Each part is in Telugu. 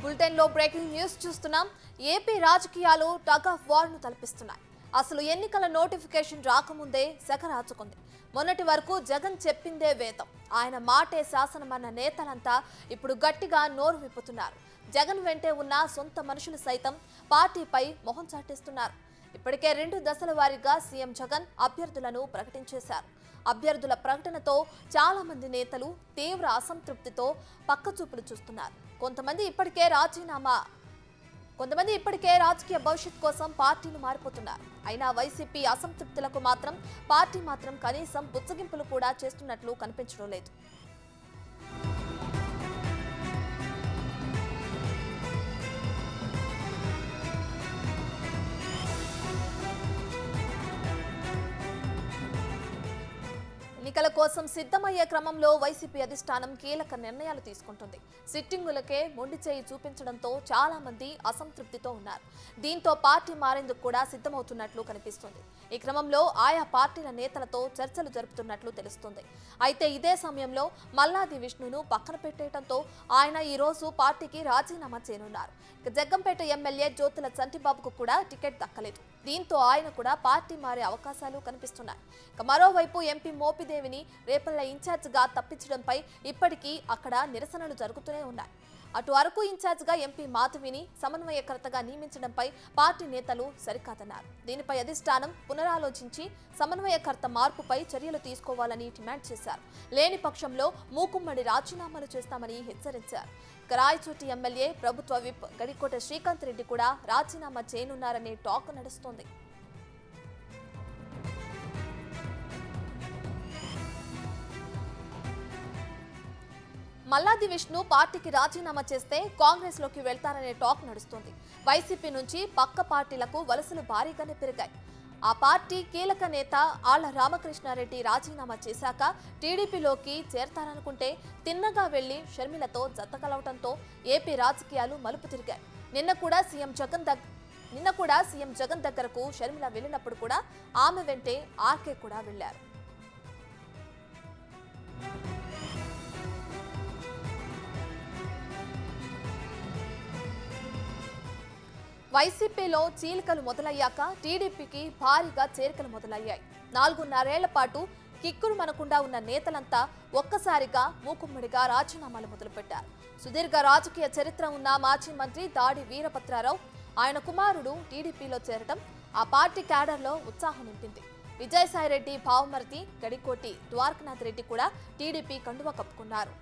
బులెటిన్ లో బ్రేకింగ్ న్యూస్ చూస్తున్నాం. ఏపీ రాజకీయాలు టగ్ ఆఫ్ వార్ ను తలపిస్తున్నాయి. అసలు ఎన్నికల నోటిఫికేషన్ రాకముందే సెగ రాచుకుంది. మొన్నటి వరకు జగన్ చెప్పిందే వేదం, ఆయన మాటే శాసనమన్న నేతలంతా ఇప్పుడు గట్టిగా నోరు విప్పుతున్నారు. జగన్ వెంటే ఉన్న సొంత మనుషులు సైతం పార్టీపై మొహం చాటేస్తున్నారు. ఇప్పటికే 2 దశల వారీగా సీఎం జగన్ అభ్యర్థులను ప్రకటించేశారు. అభ్యర్థుల ప్రకటనతో చాలా మంది నేతలు తీవ్ర అసంతృప్తితో పక్కచూపులు చూస్తున్నారు. కొంతమంది ఇప్పటికే రాజకీయ భవిష్యత్ కోసం పార్టీలు మారిపోతున్నారు. అయినా వైసీపీ అసంతృప్తులకు మాత్రం పార్టీ మాత్రం కనీసం బుచ్చగింపులు కూడా చేస్తున్నట్లు కనిపించడం లేదు. ఎన్నికల కోసం సిద్ధమయ్యే క్రమంలో వైసీపీ అధిష్టానం కీలక నిర్ణయాలు తీసుకుంటుంది. సిట్టింగులకే మొండి చేయి చూపించడంతో చాలా మంది అసంతృప్తితో ఉన్నారు. దీంతో పార్టీ మారేందుకు కూడా సిద్ధమవుతున్నట్లు కనిపిస్తుంది. ఈ క్రమంలో ఆయా పార్టీల నేతలతో చర్చలు జరుపుతున్నట్లు తెలుస్తుంది. అయితే ఇదే సమయంలో మల్లాది విష్ణును పక్కన పెట్టేయడంతో ఆయన ఈ రోజు పార్టీకి రాజీనామా చేయనున్నారు. జగ్గంపేట ఎమ్మెల్యే జ్యోతుల చంటిబాబుకు కూడా టికెట్ దక్కలేదు. దీంతో ఆయన కూడా పార్టీ మారే అవకాశాలు కనిపిస్తున్నాయి. మరోవైపు ఎంపీ మోపిదేవిని రేపల్ల ఇన్ఛార్జిగా తప్పించడంపై ఇప్పటికీ అక్కడ నిరసనలు జరుగుతూనే ఉన్నాయి. అటు అరకు ఇన్ఛార్జిగా ఎంపీ మాధవిని సమన్వయకర్తగా నియమించడంపై పార్టీ నేతలు సరికాదన్నారు. దీనిపై అధిష్టానం పునరాలోచించి సమన్వయకర్త మార్పుపై చర్యలు తీసుకోవాలని డిమాండ్ చేశారు. లేని పక్షంలో మూకుమ్మడి రాజీనామాలు చేస్తామని హెచ్చరించారు. రాయచోటి ఎమ్మెల్యే ప్రభుత్వ విప్ గడికోట శ్రీకాంత్ రెడ్డి కూడా రాజీనామా చేయనున్నారనే టాక్ నడుస్తోంది. మల్లాది విష్ణు పార్టీకి రాజీనామా చేస్తే కాంగ్రెస్ లోకి వెళ్తారనే టాక్ నడుస్తోంది. వైసీపీ నుంచి పక్క పార్టీలకు వలసలు భారీగానే పెరిగాయి. ఆ పార్టీ కీలక నేత ఆళ్ల రామకృష్ణారెడ్డి రాజీనామా చేశాక టీడీపీలోకి చేరతారనుకుంటే తిన్నగా వెళ్లి షర్మిలతో జతకలవడంతో ఏపీ రాజకీయాలు మలుపు తిరిగాయి. నిన్న కూడా సీఎం జగన్ దగ్గరకు షర్మిల వెళ్ళినప్పుడు కూడా ఆమె వెంటే ఆర్కే కూడా వెళ్లారు. వైసీపీలో చీలికలు మొదలయ్యాక టీడీపీకి భారీగా చేరికలు మొదలయ్యాయి. 4.5 ఏళ్ల పాటు కిక్కురు మనకుండా ఉన్న నేతలంతా ఒక్కసారిగా మూకుమ్మడిగా రాజీనామాలు మొదలుపెట్టారు. సుదీర్ఘ రాజకీయ చరిత్ర ఉన్న మాజీ మంత్రి దాడి వీరభద్రారావు, ఆయన కుమారుడు టీడీపీలో చేరడం ఆ పార్టీ క్యాడర్లో ఉత్సాహం నింపింది. విజయసాయిరెడ్డి భావమర్తి గడికోటి ద్వారకనాథ్ రెడ్డి కూడా టీడీపీ కండువా కప్పుకున్నారు.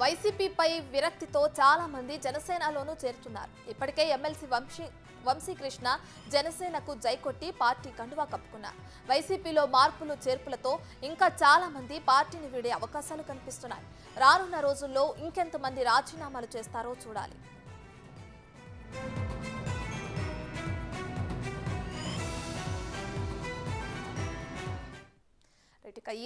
వైసీపీపై విరక్తితో చాలా మంది జనసేనలోనూ చేరుతున్నారు. ఇప్పటికే ఎమ్మెల్సీ వంశీకృష్ణ జనసేనకు జైకొట్టి పార్టీ కండువా కప్పుకున్నారు. వైసీపీలో మార్పులు చేర్పులతో ఇంకా చాలా మంది పార్టీని వీడే అవకాశాలు కనిపిస్తున్నాయి. రానున్న రోజుల్లో ఇంకెంతమంది రాజీనామాలు చేస్తారో చూడాలి.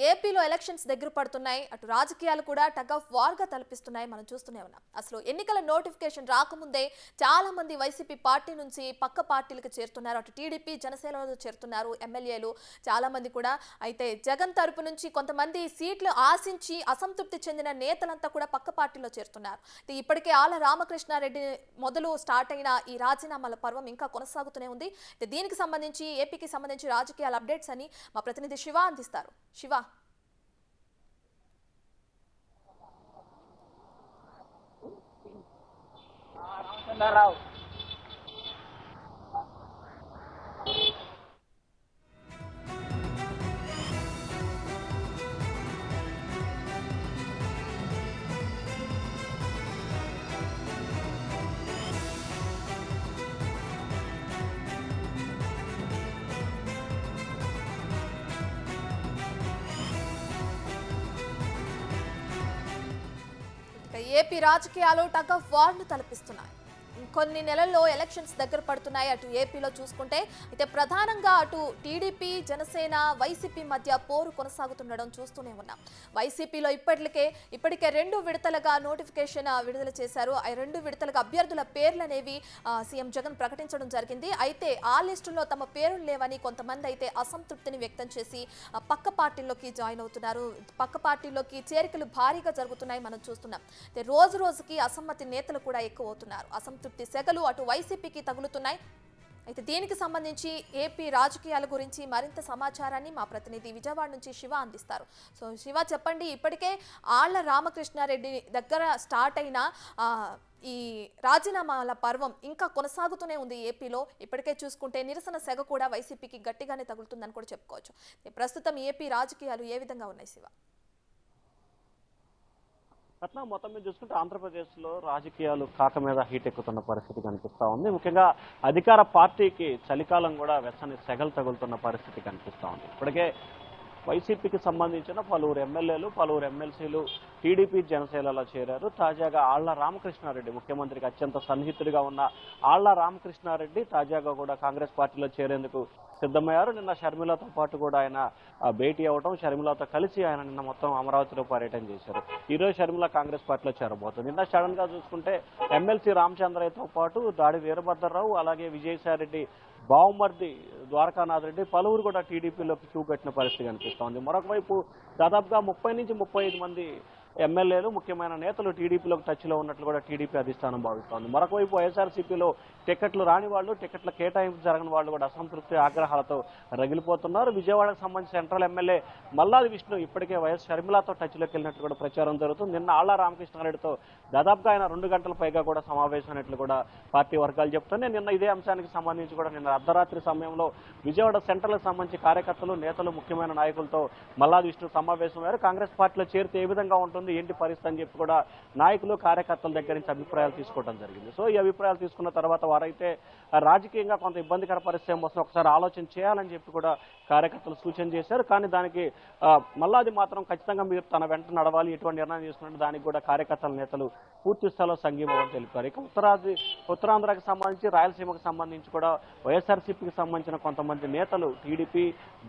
ఏపీలో ఎలక్షన్స్ దగ్గర పడుతున్నాయి. అటు రాజకీయాలు కూడా టగ్ ఆఫ్ వార్ గా తలపిస్తున్నాయి. మనం చూస్తూనే ఉన్నాం. అసలు ఎన్నికల నోటిఫికేషన్ రాకముందే చాలా మంది వైసీపీ పార్టీ నుంచి పక్క పార్టీలకు చేరుతున్నారు. అటు టీడీపీ జనసేనలో చేరుతున్నారు ఎమ్మెల్యేలు చాలా మంది కూడా. అయితే జగన్ తరపు నుంచి కొంతమంది సీట్లు ఆశించి అసంతృప్తి చెందిన నేతలంతా కూడా పక్క పార్టీలో చేరుతున్నారు. ఇప్పటికే ఆళ్ల రామకృష్ణారెడ్డి మొదలు స్టార్ట్ అయిన ఈ రాజీనామాల పర్వం ఇంకా కొనసాగుతూనే ఉంది. దీనికి సంబంధించి ఏపీకి సంబంధించి రాజకీయాల అప్డేట్స్ అని మా ప్రతినిధి శివ అందిస్తారు. శివ, రామచంద్రరావు ఏపీ రాజకీయాలు టగ్ ఆఫ్ వార్ ను తలపిస్తున్నాయి. కొన్ని నెలల్లో ఎలక్షన్స్ దగ్గర పడుతున్నాయి అటు ఏపీలో చూసుకుంటే. అయితే ప్రధానంగా అటు టీడీపీ జనసేన వైసీపీ మధ్య పోరు కొనసాగుతుండడం చూస్తూనే ఉన్నాం. వైసీపీలో ఇప్పటికే 2 విడతలుగా నోటిఫికేషన్ విడుదల చేశారు. ఆ 2 విడతలుగా అభ్యర్థుల పేర్లనేవి సీఎం జగన్ ప్రకటించడం జరిగింది. అయితే ఆ లిస్టులో తమ పేర్లు లేవని కొంతమంది అయితే అసంతృప్తిని వ్యక్తం చేసి పక్క పార్టీల్లోకి జాయిన్ అవుతున్నారు. పక్క పార్టీల్లోకి చేరికలు భారీగా జరుగుతున్నాయి మనం చూస్తున్నాం. రోజు రోజుకి అసమ్మతి నేతలు కూడా ఎక్కువ అవుతున్నారు. అసంతృప్తి సెగలు అటు వైసీపీకి తగులుతున్నాయి. అయితే దీనికి సంబంధించి ఏపీ రాజకీయాల గురించి మరింత సమాచారాన్ని మా ప్రతినిధి విజయవాడ నుంచి శివ అందిస్తారు. సో శివ, చెప్పండి, ఇప్పటికే ఆళ్ల రామకృష్ణారెడ్డి దగ్గర స్టార్ట్ అయిన ఈ రాజీనామాల పర్వం ఇంకా కొనసాగుతూనే ఉంది ఏపీలో. ఇప్పటికే చూసుకుంటే నిరసన సెగ కూడా వైసీపీకి గట్టిగానే తగులుతుందని కూడా చెప్పుకోవచ్చు. ప్రస్తుతం ఏపీ రాజకీయాలు ఏ విధంగా ఉన్నాయి శివ? రత్న, మొత్తం మీద చూసుకుంటే ఆంధ్రప్రదేశ్లో రాజకీయాలు కాక మీద హీట్ ఎక్కుతున్న పరిస్థితి కనిపిస్తూ ఉంది. ముఖ్యంగా అధికార పార్టీకి చలికాలం కూడా వెచ్చని సెగలు తగులుతున్న పరిస్థితి కనిపిస్తూ ఉంది. ఇప్పటికే వైసీపీకి సంబంధించిన పలువురు ఎమ్మెల్యేలు, పలువురు ఎమ్మెల్సీలు టీడీపీ జనసేనలో చేరారు. తాజాగా ఆళ్ల రామకృష్ణారెడ్డి, ముఖ్యమంత్రికి అత్యంత సన్నిహితుడిగా ఉన్న ఆళ్ల రామకృష్ణారెడ్డి తాజాగా కూడా కాంగ్రెస్ పార్టీలో చేరేందుకు సిద్ధమయ్యారు. నిన్న షర్మిలతో పాటు కూడా ఆయన భేటీ అవ్వడం, షర్మిలతో కలిసి ఆయన నిన్న మొత్తం అమరావతిలో పర్యటన చేశారు. ఈరోజు షర్మిల కాంగ్రెస్ పార్టీలో చేరబోతుంది. నిన్న సడన్ గా చూసుకుంటే ఎమ్మెల్సీ రామచంద్రయ్యతో పాటు దాడి వీరభద్రరావు, అలాగే విజయసాయిరెడ్డి బావుమర్ది ద్వారకానాథ్ రెడ్డి పలువురు కూడా టీడీపీలోకి క్యూ కట్టిన పరిస్థితి కనిపిస్తోంది. మరొక వైపు దాదాపుగా 30 నుంచి 35 మంది ఎమ్మెల్యేలు, ముఖ్యమైన నేతలు టీడీపీలోకి టచ్లో ఉన్నట్లు కూడా టీడీపీ అధిష్టానం భావిస్తోంది. మరొక వైపు వైఎస్ఆర్సీపీలో టికెట్లు రాని వాళ్ళు, టికెట్ల కేటాయింపు జరగని వాళ్ళు కూడా అసంతృప్తి ఆగ్రహాలతో రగిలిపోతున్నారు. విజయవాడకు సంబంధించి సెంట్రల్ ఎమ్మెల్యే మల్లాది విష్ణు ఇప్పటికే వైఎస్ షర్మిలతో టచ్లోకి వెళ్ళినట్లు కూడా ప్రచారం జరుగుతుంది. నిన్న ఆళ్ల రామకృష్ణారెడ్డితో దాదాపుగా ఆయన 2 గంటల పైగా కూడా సమావేశమైనట్లు కూడా పార్టీ వర్గాలు చెప్తున్నాయి. నిన్న ఇదే అంశానికి సంబంధించి కూడా నిన్న అర్ధరాత్రి సమయంలో విజయవాడ సెంట్రల్కి సంబంధించి కార్యకర్తలు, నేతలు, ముఖ్యమైన నాయకులతో మల్లాది విష్ణు సమావేశమయ్యారు. కాంగ్రెస్ పార్టీలో చేరితే ఏ విధంగా ఉంటుంది, ఏంటి పరిస్థితి అని చెప్పి కూడా నాయకులు, కార్యకర్తల దగ్గర నుంచి అభిప్రాయాలు తీసుకోవడం జరిగింది. సో ఈ అభిప్రాయాలు తీసుకున్న తర్వాత వారైతే రాజకీయంగా కొంత ఇబ్బందికర పరిస్థితి వస్తుంది, ఒకసారి ఆలోచన చేయాలని చెప్పి కూడా కార్యకర్తలు సూచన చేశారు. కానీ దానికి మల్లాది మాత్రం ఖచ్చితంగా మీరు తన వెంట నడవాలి, ఎటువంటి నిర్ణయం తీసుకున్నట్టు దానికి కూడా కార్యకర్తల నేతలు పూర్తి స్థాయిలో సంఘీభావం తెలిపారు. ఇక ఉత్తరాంధ్రకి సంబంధించి, రాయలసీమకు సంబంధించి కూడా వైఎస్ఆర్సీపీకి సంబంధించిన కొంతమంది నేతలు టీడీపీ,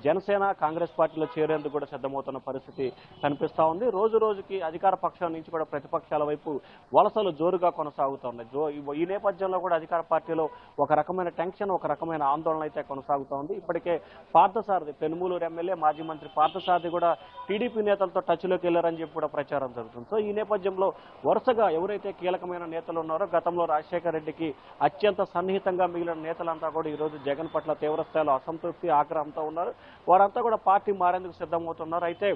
జనసేన, కాంగ్రెస్ పార్టీలో చేరేందుకు కూడా సిద్ధమవుతున్న పరిస్థితి కనిపిస్తూ ఉంది. రోజు రోజుకి అధికార పక్షం నుంచి కూడా ప్రతిపక్షాల వైపు వలసలు జోరుగా కొనసాగుతున్నాయి. ఈ నేపథ్యంలో కూడా అధికార పార్టీలో ఒక రకమైన టెన్షన్, ఒక రకమైన ఆందోళన అయితే కొనసాగుతోంది. ఇప్పటికే పార్థసారథి, పెనుమూలూరు ఎమ్మెల్యే, మాజీ మంత్రి పార్థసారథి కూడా టీడీపీ నేతలతో టచ్లోకి వెళ్లారని చెప్పి కూడా ప్రచారం జరుగుతుంది. సో ఈ నేపథ్యంలో వరుసగా ఎవరైతే కీలకమైన నేతలు ఉన్నారో, గతంలో రాజశేఖర రెడ్డికి అత్యంత సన్నిహితంగా మిగిలిన నేతలంతా కూడా ఈరోజు జగన్ పట్ల తీవ్రస్థాయిలో అసంతృప్తి, ఆగ్రహంతో ఉన్నారు. వారంతా కూడా పార్టీ మారేందుకు సిద్ధమవుతున్నారు. అయితే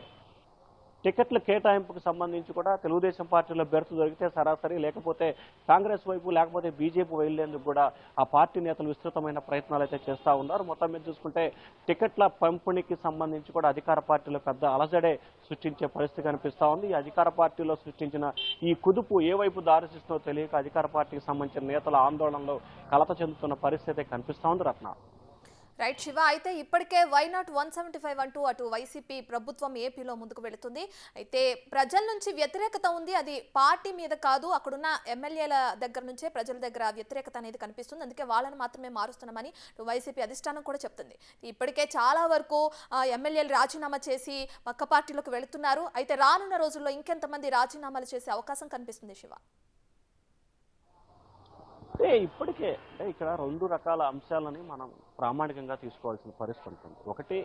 టికెట్ల కేటాయింపుకు సంబంధించి కూడా తెలుగుదేశం పార్టీలో బెర్త్ దొరికితే సరాసరి, లేకపోతే కాంగ్రెస్ వైపు, లేకపోతే బీజేపీ వెళ్లేందుకు కూడా ఆ పార్టీ నేతలు విస్తృతమైన ప్రయత్నాలు అయితే చేస్తూ ఉన్నారు. మొత్తం మీద చూసుకుంటే టికెట్ల పంపిణీకి సంబంధించి కూడా అధికార పార్టీలో పెద్ద అలజడే సృష్టించే పరిస్థితి కనిపిస్తూ ఉంది. ఈ అధికార పార్టీలో సృష్టించిన ఈ కుదుపు ఏ వైపు దారితీస్తుందో తెలియక అధికార పార్టీకి సంబంధించిన నేతల ఆందోళనలో కలత చెందుతున్న పరిస్థితి కనిపిస్తూ ఉంది. రత్న, రైట్ శివ, అయితే ఇప్పటికే వైనాట్ 175 అంటూ అటు వైసీపీ ప్రభుత్వం ఏపీలో ముందుకు వెళుతుంది. అయితే ప్రజల నుంచి వ్యతిరేకత ఉంది, అది పార్టీ మీద కాదు, అక్కడున్న ఎమ్మెల్యేల దగ్గర నుంచే ప్రజల దగ్గర వ్యతిరేకత అనేది కనిపిస్తుంది. అందుకే వాళ్ళని మాత్రమే మారుస్తున్నామని వైసీపీ అధిష్టానం కూడా చెప్తుంది. ఇప్పటికే చాలా వరకు ఎమ్మెల్యేలు రాజీనామా చేసి పక్క పార్టీలోకి వెళుతున్నారు. అయితే రానున్న రోజుల్లో ఇంకెంతమంది రాజీనామాలు చేసే అవకాశం కనిపిస్తుంది శివ? ఇప్పటికే ఇక్కడ 2 రకాల అంశాలని మనం ప్రామాణికంగా తీసుకోవాల్సిన పరిస్థితి ఉంటుంది. ఒకటి,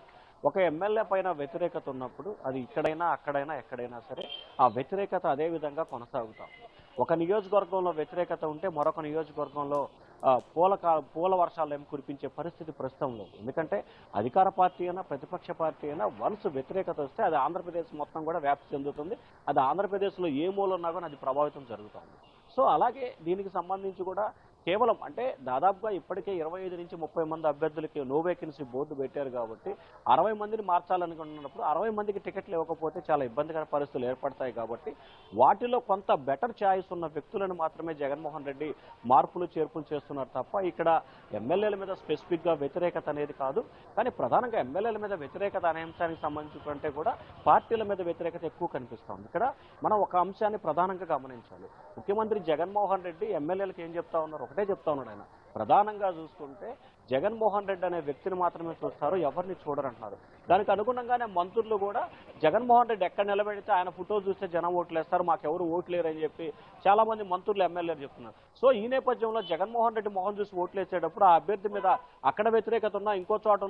ఒక ఎమ్మెల్యే పైన వ్యతిరేకత ఉన్నప్పుడు అది ఇక్కడైనా, అక్కడైనా, ఎక్కడైనా సరే ఆ వ్యతిరేకత అదే విధంగా కొనసాగుతాం. ఒక నియోజకవర్గంలో వ్యతిరేకత ఉంటే మరొక నియోజకవర్గంలో పూల వర్షాలు ఏమి కురిపించే పరిస్థితి ప్రస్తుతం లేదు. ఎందుకంటే అధికార పార్టీ అయినా, ప్రతిపక్ష పార్టీ అయినా వన్స్ వ్యతిరేకత వస్తే అది ఆంధ్రప్రదేశ్ మొత్తం కూడా వ్యాప్తి చెందుతుంది. అది ఆంధ్రప్రదేశ్లో ఏ మూల ఉన్నా కానీ అది ప్రభావితం జరుగుతుంది. సో అలాగే దీనికి సంబంధించి కూడా కేవలం అంటే దాదాపుగా ఇప్పటికే 25 నుంచి 30 మంది అభ్యర్థులకి నో వేకెన్సీ బోర్డు పెట్టారు కాబట్టి 60 మందిని మార్చాలనుకున్నప్పుడు 60 మందికి టికెట్లు ఇవ్వకపోతే చాలా ఇబ్బందికర పరిస్థితులు ఏర్పడతాయి. కాబట్టి వాటిలో కొంత బెటర్ ఛాయిస్ ఉన్న వ్యక్తులను మాత్రమే జగన్మోహన్ రెడ్డి మార్పులు చేర్పులు చేస్తున్నారు తప్ప ఇక్కడ ఎమ్మెల్యేల మీద స్పెసిఫిక్గా వ్యతిరేకత అనేది కాదు. కానీ ప్రధానంగా ఎమ్మెల్యేల మీద వ్యతిరేకత అనే అంశానికి సంబంధించి కంటే కూడా పార్టీల మీద వ్యతిరేకత ఎక్కువ కనిపిస్తుంది. ఇక్కడ మనం ఒక అంశాన్ని ప్రధానంగా గమనించాలి. ముఖ్యమంత్రి జగన్మోహన్ రెడ్డి ఎమ్మెల్యేలకు ఏం చెప్తా ఉన్నారు? ఒకటే చెప్తా ఉన్నాడు ఆయన. ప్రధానంగా చూసుకుంటే జగన్మోహన్ రెడ్డి అనే వ్యక్తిని మాత్రమే చూస్తారు, ఎవరిని చూడరంటున్నారు. దానికి అనుగుణంగానే మంత్రులు కూడా జగన్మోహన్ రెడ్డి ఎక్కడ నిలబెడితే ఆయన ఫోటో చూస్తే జనం ఓట్లేస్తారు, మాకెవరు ఓట్లేరని చెప్పి చాలా మంది మంత్రులు ఎమ్మెల్యేలు చెప్తున్నారు. సో ఈ నేపథ్యంలో జగన్మోహన్ రెడ్డి మొహం చూసి ఓట్లేసేటప్పుడు ఆ అభ్యర్థి మీద అక్కడ వ్యతిరేకత ఉన్నా, ఇంకో చోట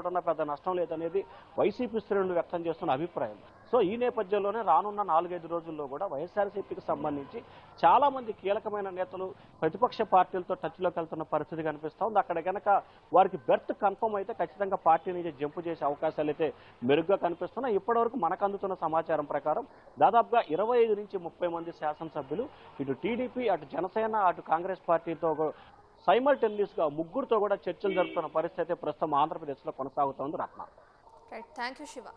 ఉన్నా పెద్ద నష్టం లేదనేది వైసీపీ శ్రేణులు వ్యక్తం చేస్తున్న అభిప్రాయం. సో ఈ నేపథ్యంలోనే రానున్న 4-5 రోజుల్లో కూడా వైఎస్ఆర్సీపీకి సంబంధించి చాలా మంది కీలకమైన నేతలు ప్రతిపక్ష పార్టీలతో టచ్లోకి వెళ్తున్న పరిస్థితి కనిపిస్తూ ఉంది. అక్కడ కనుక వారికి బెర్త్ కన్ఫర్మ్ అయితే ఖచ్చితంగా పార్టీ నుంచి జంపు చేసే అవకాశాలు అయితే మెరుగ్గా కనిపిస్తున్నాయి. ఇప్పటివరకు మనకు అందుతున్న సమాచారం ప్రకారం దాదాపుగా 25 నుంచి 30 మంది శాసనసభ్యులు ఇటు టీడీపీ, అటు జనసేన, అటు కాంగ్రెస్ పార్టీతో సైమల్టేనియస్గా ముగ్గురుతో కూడా చర్చలు జరుపుతున్న పరిస్థితి ప్రస్తుతం ఆంధ్రప్రదేశ్లో కొనసాగుతోంది. Ratna. Right, thank you Shiva.